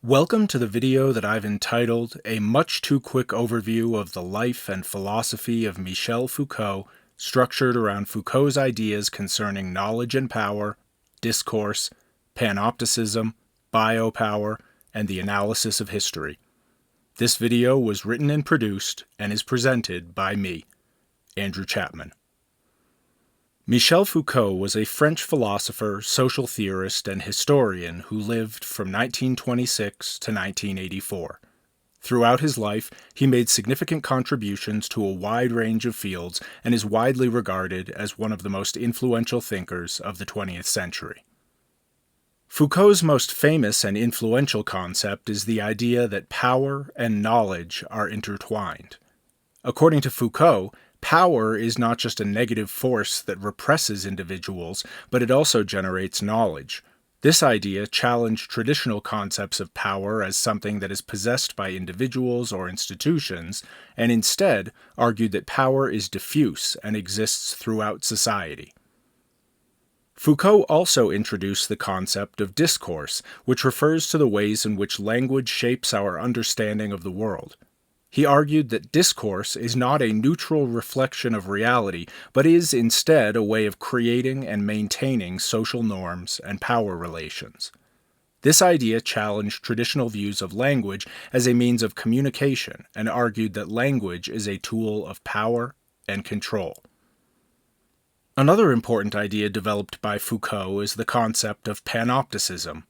Welcome to the video that I've entitled A Much Too Quick Overview of the Life and Philosophy of Michel Foucault, structured around Foucault's ideas concerning knowledge and power, discourse, panopticism, biopower, and the analysis of history. This video was written and produced and is presented by me, Andrew Chapman. Michel Foucault was a French philosopher, social theorist, and historian who lived from 1926 to 1984. Throughout his life, he made significant contributions to a wide range of fields and is widely regarded as one of the most influential thinkers of the 20th century. Foucault's most famous and influential concept is the idea that power and knowledge are intertwined. According to Foucault, power is not just a negative force that represses individuals, but it also generates knowledge. This idea challenged traditional concepts of power as something that is possessed by individuals or institutions, and instead argued that power is diffuse and exists throughout society. Foucault also introduced the concept of discourse, which refers to the ways in which language shapes our understanding of the world. He argued that discourse is not a neutral reflection of reality, but is instead a way of creating and maintaining social norms and power relations. This idea challenged traditional views of language as a means of communication and argued that language is a tool of power and control. Another important idea developed by Foucault is the concept of panopticism.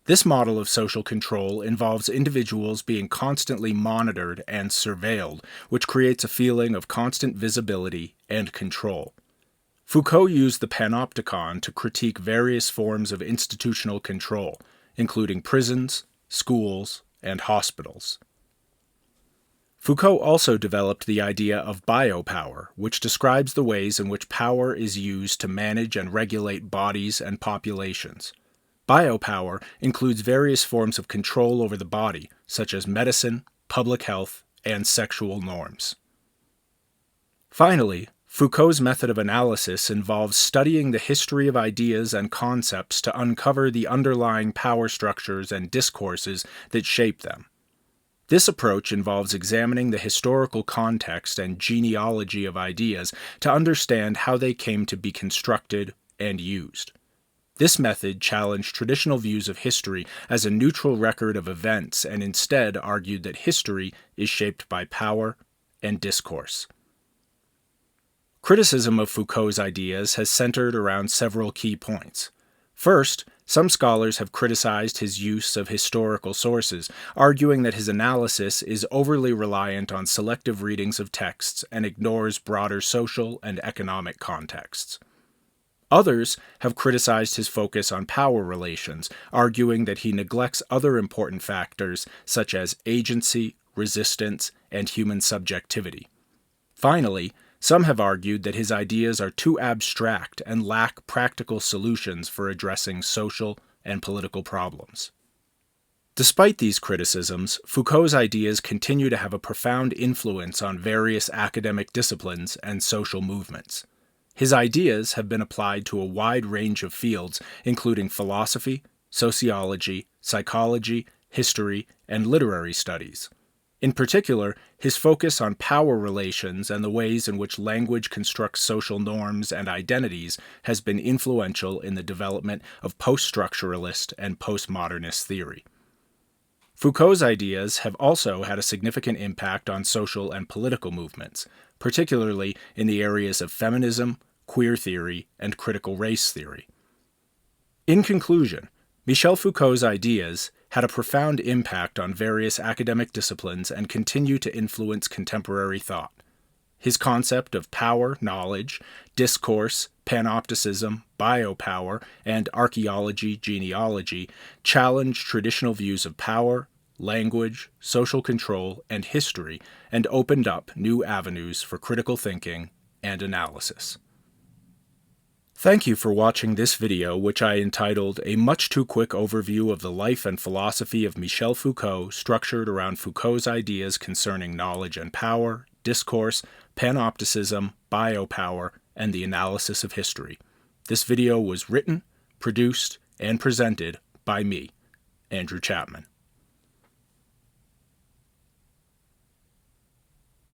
This model of social control involves individuals being constantly monitored and surveilled, which creates a feeling of constant visibility and control. Foucault used the panopticon to critique various forms of institutional control, including prisons, schools, and hospitals. Foucault also developed the idea of biopower, which describes the ways in which power is used to manage and regulate bodies and populations. Biopower includes various forms of control over the body, such as medicine, public health, and sexual norms. Finally, Foucault's method of analysis involves studying the history of ideas and concepts to uncover the underlying power structures and discourses that shape them. This approach involves examining the historical context and genealogy of ideas to understand how they came to be constructed and used. This method challenged traditional views of history as a neutral record of events and instead argued that history is shaped by power and discourse. Criticism of Foucault's ideas has centered around several key points. First, some scholars have criticized his use of historical sources, arguing that his analysis is overly reliant on selective readings of texts and ignores broader social and economic contexts. Others have criticized his focus on power relations, arguing that he neglects other important factors such as agency, resistance, and human subjectivity. Finally, some have argued that his ideas are too abstract and lack practical solutions for addressing social and political problems. Despite these criticisms, Foucault's ideas continue to have a profound influence on various academic disciplines and social movements. His ideas have been applied to a wide range of fields, including philosophy, sociology, psychology, history, and literary studies. In particular, his focus on power relations and the ways in which language constructs social norms and identities has been influential in the development of poststructuralist and postmodernist theory. Foucault's ideas have also had a significant impact on social and political movements, particularly in the areas of feminism, queer theory, and critical race theory. In conclusion, Michel Foucault's ideas had a profound impact on various academic disciplines and continue to influence contemporary thought. His concept of power, knowledge, discourse, panopticism, biopower, and archaeology, genealogy challenged traditional views of power, language, social control, and history, and opened up new avenues for critical thinking and analysis. Thank you for watching this video, which I entitled A Much Too Quick Overview of the Life and Philosophy of Michel Foucault, structured around Foucault's ideas concerning knowledge and power, discourse, panopticism, biopower, and the analysis of history. This video was written, produced, and presented by me, Andrew Chapman.